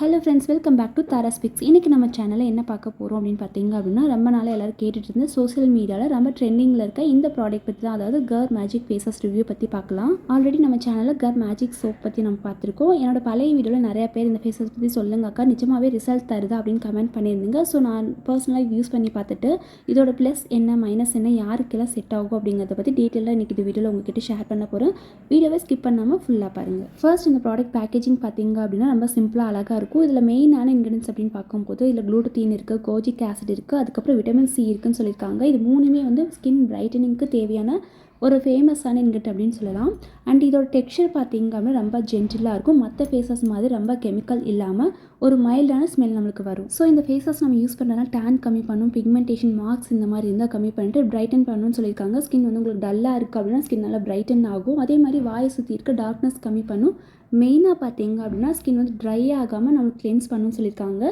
Hello friends, welcome back to Thara's picks. இன்றைக்கி நம்ம சேனலில் என்ன பார்க்க போகிறோம் அப்படின்னு பார்த்தீங்க அப்படின்னா, ரொம்ப நாளாக எல்லோரும் கேட்டுட்டு இருந்து சோஷியல் மீடியாவில் ரொம்ப ட்ரெண்டிங்கில் இருக்க இந்த ப்ராடக்ட் பற்றி தான், அதாவது கர் மேஜிக் ஃபேஸஸ் ரிவ்யூ பற்றி பார்க்கலாம். ஆல்ரெடி நம்ம சேனலில் கர் மேஜிக் சோப் பற்றி நம்ம பார்த்துருக்கோம். என்னோட பழைய வீடியோவில் நிறைய பேர் இந்த ஃபேஸஸ் பற்றி சொல்லுங்க அக்கா, நிஜமாகவே ரிசல்ட் தருதா அப்படின்னு கமெண்ட் பண்ணியிருந்தீங்க. ஸோ நான் பர்சனலாக யூஸ் பண்ணி பார்த்துட்டு இதோட ப்ளஸ் என்ன மைனஸ் என்ன யாருக்கெல்லாம் செட் ஆகும் அப்படிங்கிறத பற்றி டீட்டெயிலாக இன்றைக்கி இந்த வீடியோவில் உங்ககிட்ட ஷேர் பண்ண போகிறேன். வீடியோவை ஸ்கிப் பண்ணாமல் ஃபுல்லாக பாருங்கள். ஃபர்ஸ்ட் இந்த ப்ராடக்ட் பேக்கேஜிங் பார்த்தீங்க அப்படின்னா ரொம்ப சிம்பிளாக அழகாக இருக்கும். இதில் மெயினான இன்கிரியன்ஸ் அப்படின்னு பார்க்கும்போது இதில் குளூட்டத்தீன் இருக்குது, கோஜிக் ஆசிட் இருக்குது, அதுக்கப்புறம் விட்டமின் சி இருக்குன்னு சொல்லியிருக்காங்க. இது மூணுமே வந்து ஸ்கின் பிரைட்டனிங்க்கு தேவையான ஒரு ஃபேமஸான இன்கிரியன்ட் அப்படின்னு சொல்லலாம். அண்ட் இதோட டெக்ஸ்சர் பார்த்திங்க அப்படின்னா ரொம்ப ஜென்டிலாக இருக்கும். மற்ற ஃபேஸஸ் மாதிரி ரொம்ப கெமிக்கல் இல்லாமல் ஒரு மைல்டான ஸ்மெல் நம்மளுக்கு வரும். ஸோ இந்த ஃபேஸஸ் நம்ம யூஸ் பண்ணுறதுனால டேன் கம்மி பண்ணும், பிக்மெண்டேஷன் மார்க்ஸ் இந்த மாதிரி இருந்தால் கம்மி பண்ணிட்டு பிரைட்டன் பண்ணணும்னு சொல்லியிருக்காங்க. ஸ்கின் வந்து உங்களுக்கு டல்லாக இருக்குது அப்படின்னா ஸ்கின் நல்லா பிரைட்டன் ஆகும். அதே மாதிரி வாயை சுற்றி இருக்க டார்க்னஸ் கம்மி பண்ணும். மெயினாக பார்த்தீங்க அப்படின்னா ஸ்கின் வந்து ட்ரை ஆகாமல் நம்மளுக்கு கிளென்ஸ் பண்ணணும்னு சொல்லியிருக்காங்க.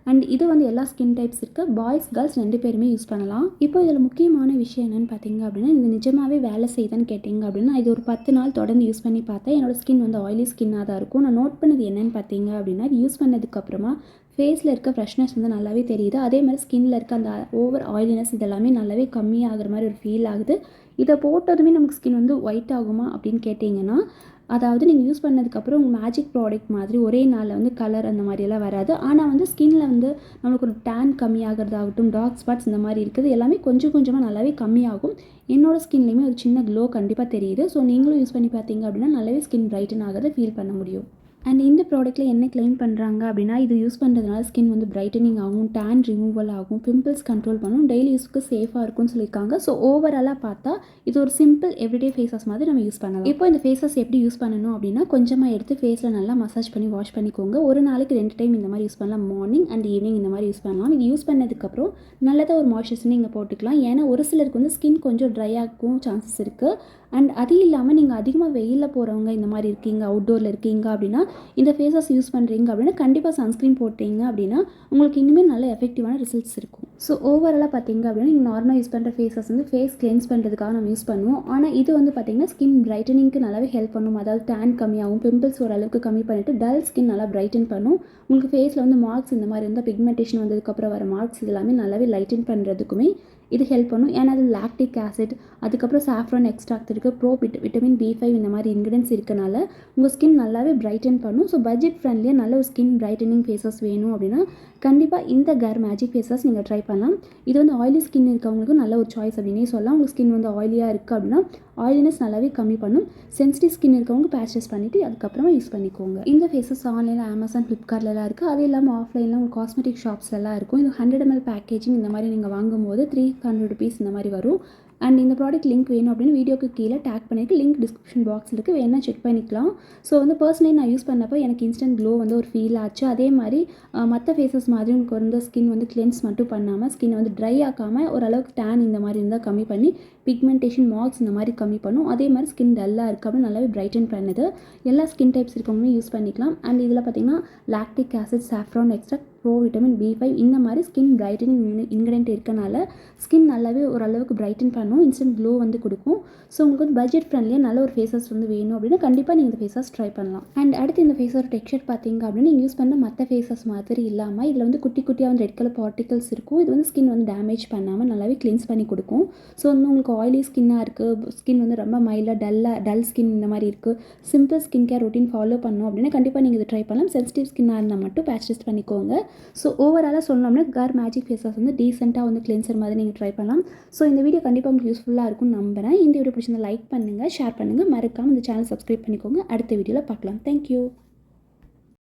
அண்ட் இது வந்து எல்லா ஸ்கின் டைப்ஸ் இருக்குது, பாய்ஸ் கேர்ள்ஸ் 2 பேருமே யூஸ் பண்ணலாம். இப்போ இதில் முக்கியமான விஷயம் என்னென்னு பார்த்தீங்க அப்படின்னா, இது நிஜமாகவே வேலை செய்யுதான்னு கேட்டிங்க அப்படின்னா, இது ஒரு 10 நாள் தொடர்ந்து யூஸ் பண்ணி பார்த்தேன். என்னோட ஸ்கின் வந்து ஆயிலி ஸ்கின்னாக தான் இருக்கும். நான் நோட் பண்ணது என்னென்னு பார்த்தீங்க அப்படின்னா, இது யூஸ் பண்ணதுக்கப்புறமா ஃபேஸில் இருக்க ஃப்ரெஷ்னஸ் வந்து நல்லாவே தெரியுது. அதே மாதிரி ஸ்கின்னில் இருக்க அந்த ஓவர் ஆயிலினஸ் இதெல்லாமே நல்லாவே கம்மியாகிற மாதிரி ஒரு ஃபீல் ஆகுது. இதை போட்டதுமே நமக்கு ஸ்கின் வந்து ஒயிட் ஆகுமா அப்படின்னு கேட்டிங்கன்னா, அதாவது நீங்கள் யூஸ் பண்ணதுக்கப்புறம் உங்கள் மேஜிக் ப்ராடக்ட் மாதிரி ஒரே நாளில் வந்து கலர் அந்த மாதிரியெல்லாம் வராது. ஆனால் வந்து ஸ்கின்னில் வந்து நம்மளுக்கு ஒரு டேன் கம்மியாகிறதாகட்டும், டார்க் ஸ்பாட்ஸ் இந்த மாதிரி இருக்குது எல்லாமே கொஞ்சம் கொஞ்சமாக நல்லாவே கம்மியாகும். என்னோடய ஸ்கின்லேயுமே ஒரு சின்ன க்ளோ கண்டிப்பாக தெரியுது. ஸோ நீங்களும் யூஸ் பண்ணி பார்த்தீங்க அப்படின்னா நல்லாவே ஸ்கின் பிரைட்டன் ஆகிறத ஃபீல் பண்ண முடியும். அண்ட் இந்த ப்ராடக்ட்டில் என்ன கிளைம் பண்ணுறாங்க அப்படின்னா, இது யூஸ் பண்ணுறதுனால ஸ்கின் வந்து பிரைட்டனிங் ஆகும், டேன் ரிமூவல் ஆகும், பிம்பிள்ஸ் கண்ட்ரோல் பண்ணும், டெய்லி யூஸ்க்கு சேஃபாக இருக்கும்னு சொல்லியிருக்காங்க. ஸோ ஓவராலாக பார்த்தா இது ஒரு சிம்பிள் எவ்ரிடே ஃபேஸஸ் மாதிரி நம்ம யூஸ் பண்ணலாம். இப்போ இந்த ஃபேஸஸ் எப்படி யூஸ் பண்ணணும் அப்படின்னா, கொஞ்சமாக எடுத்து ஃபேஸில் நல்லா மசாஜ் பண்ணி வாஷ் பண்ணிக்கோங்க. ஒரு நாளைக்கு 2 டைம் இந்த மாதிரி யூஸ் பண்ணலாம். மார்னிங் அண்ட் ஈவினிங் இந்த மாதிரி யூஸ் பண்ணலாம். இது யூஸ் பண்ணதுக்கப்புறம் நல்லதாக ஒரு மாய்ஸ்சரைசர் நீங்கள் போட்டுக்கலாம். ஏன்னா ஒரு சிலருக்கு வந்து ஸ்கின் கொஞ்சம் ட்ரை ஆகும் சான்சஸ் இருக்குது. அண்ட் அது இல்லாமல் நீங்கள் அதிகமாக வெயிலில் போகிறவங்க இந்த மாதிரி இருக்கீங்க, அவுட்டோரில் இருக்கீங்க அப்படின்னா, இந்த ஃபேஸஸ் யூஸ் பண்ணுறீங்க அப்படின்னா கண்டிப்பாக சன்ஸ்க்ரீன் போட்டீங்க அப்படின்னா உங்களுக்கு இனிமேல் நல்ல எஃபெக்டிவான ரிசல்ட்ஸ் இருக்கும். ஸோ ஓவராலாக பார்த்தீங்க அப்படின்னா, நீங்கள் நார்மலாக யூஸ் பண்ணுற ஃபேஸஸ் வந்து ஃபேஸ் கிளென்ஸ் பண்ணுறதுக்காக நம்ம யூஸ் பண்ணுவோம். ஆனால் இது வந்து பார்த்திங்கன்னா ஸ்கின் பிரைட்டனிங்க்கு நல்லாவே ஹெல்ப் பண்ணும். அதாவது டேன் கம்மியாகும், பிம்பிள்ஸ் ஓரளவுக்கு கம்மி பண்ணிவிட்டு டல் ஸ்கின் நல்லா பிரைட்டன் பண்ணும். உங்களுக்கு ஃபேஸில் வந்து மார்க்ஸ் இந்த மாதிரி இருந்தால் பிக்மெண்டேஷன் வந்ததுக்கப்புறம் வர மார்க்ஸ் எல்லாமே நல்லாவே லைட்டன் பண்ணுறதுக்குமே இது ஹெல்ப் பண்ணும். ஏன்னா அது லாக்டிக் ஆசிட், அதுக்கப்புறம் சாஃப்ரான் எக்ஸ்ட்ராக்ட் இருக்குது, விட்டமின் B5 இந்த மாதிரி இன்கிரியன்ஸ் இருக்கனால உங்கள் ஸ்கின் நல்லாவே பிரைட்டன் பண்ணும். ஸோ பட்ஜெட் ஃப்ரெண்ட்லியாக நல்ல ஒரு ஸ்கின் பிரைட்டனிங் ஃபேஸஸ் வேணும் அப்படின்னா கண்டிப்பாக இந்த கர் மேஜிக் ஃபேஸஸ் நீங்கள் ட்ரை பண்ணலாம். இது வந்து ஆயிலி ஸ்கின் இருக்கவங்களுக்கு நல்ல ஒரு சாய்ஸ் அப்படின்னே சொல்லலாம். உங்களுக்கு ஸ்கின் வந்து ஆயிலியாக இருக்குது அப்படின்னா ஆயிலினஸ் நல்லாவே கம்மி பண்ணும். சென்சிட்டிவ் ஸ்கின் இருக்கவங்க பேட்ச் டெஸ்ட் பண்ணிவிட்டு அதுக்கப்புறமா யூஸ் பண்ணிக்கோங்க. இந்த ஃபேஸஸ் ஆன்லைனில் Amazon, Flipkartலாம் இருக்குது. அது இல்லாமல் ஆஃப்லைனில் உங்கள் காஸ்மெட்டிக் ஷாப்ஸ்லாம் இருக்கும். இது 100 ml பேக்கேஜிங் இந்த மாதிரி நீங்கள் வாங்கும்போது 300 rupees இந்த மாதிரி வரும். அண்ட் இந்த ப்ராடக்ட் லிங்க் வேணும் அப்படின்னு வீடியோக்கு கீழே டேக் பண்ணிவிட்டு லிங்க் டிஸ்கிரிப்ஷன் பாக்ஸில் இருக்குது, வேணால் செக் பண்ணிக்கலாம். ஸோ வந்து பர்சனலி நான் யூஸ் பண்ணப்போ எனக்கு இன்ஸ்டன்ட் க்ளோ வந்து ஒரு ஃபீல் ஆச்சு. அதே மாதிரி மற்ற ஃபேஸஸ் மாதிரி உங்களுக்கு வந்து ஸ்கின் வந்து கிளென்ஸ் மட்டும் பண்ணாமல் ஸ்கின் வந்து ட்ரை ஆக்காமல் ஓரளவுக்கு டேன் இந்த மாதிரி இருந்தால் கம்மி பண்ணி பிக்மெண்டேஷன் மார்க்ஸ் இந்த மாதிரி கம்மி பண்ணும். அதே மாதிரி ஸ்கின் டல்லாக இருக்குது அப்படின்னு நல்லாவே பிரைட்டன் பண்ணுது. எல்லா ஸ்கின் டைப்ஸ் இருக்கவங்களும் யூஸ் பண்ணிக்கலாம். அண்ட் இதில் பார்த்திங்கன்னா lactic acid, saffron extract, vitamin B5 இந்த மாதிரி ஸ்கின் பிரைட்டனிங் இன்கிரியன்ட் இருக்கனால ஸ்கின் நல்லாவே ஓரளவுக்கு பிரைட்டன் பண்ணும், இன்ஸ்டன்ட் க்ளோ வந்து கொடுக்கும். ஸோ உங்களுக்கு வந்து பட்ஜெட் ஃப்ரெண்ட்லியாக நல்ல ஒரு ஃபேஸஸ் வந்து வேணும் அப்படின்னா கண்டிப்பாக நீங்கள் இந்த ஃபேஸஸ் ட்ரை பண்ணலாம். அண்ட் அடுத்து இந்த ஃபேஸோட டெக்ஸ்சர் பார்த்தீங்க அப்படின்னா, நீங்கள் யூஸ் பண்ண மற்ற ஃபேஸஸ் மாதிரி இல்லாமல் இதில் வந்து குட்டி குட்டியாக வந்து ரெட் கலர் பார்ட்டிகல்ஸ் இருக்கும். இது வந்து ஸ்கின் வந்து டேமேஜ் பண்ணாமல் நல்லாவே கிளென்ஸ் பண்ணி கொடுக்கும். ஸோ வந்து உங்களுக்கு ஆயிலி ஸ்கின்னாக இருக்குது, ஸ்கின் வந்து ரொம்ப மைல்டாக டல் ஸ்கின் இந்த மாதிரி இருக்குது, simple skin care routine follow பண்ணணும் அப்படின்னா கண்டிப்பாக நீங்கள் இதை ட்ரை பண்ணலாம். சென்சிட்டிவ் ஸ்கின்னாக இருந்தால் மட்டும் பேட்ச் டெஸ்ட் பண்ணிக்கோங்க. ஸோ ஓவராலாக சொல்லணும்னா கர் மேஜிக் ஃபேஸஸ் வந்து டீசெண்டாக வந்து கிளென்சர் மாதிரி நீங்கள் ட்ரை பண்ணலாம். ஸோ இந்த வீடியோ கண்டிப்பாக உங்களுக்கு யூஸ்ஃபுல்லாக இருக்கும்னு நம்புகிறேன். இந்த வீடியோ பிடிச்சிருந்தா லைக் பண்ணுங்கள், ஷேர் பண்ணுங்கள், மறக்காமல் இந்த சேனல் சப்ஸ்கிரைப் பண்ணிக்கோங்க. அடுத்த வீடியோவில் பார்க்கலாம். தேங்க்யூ.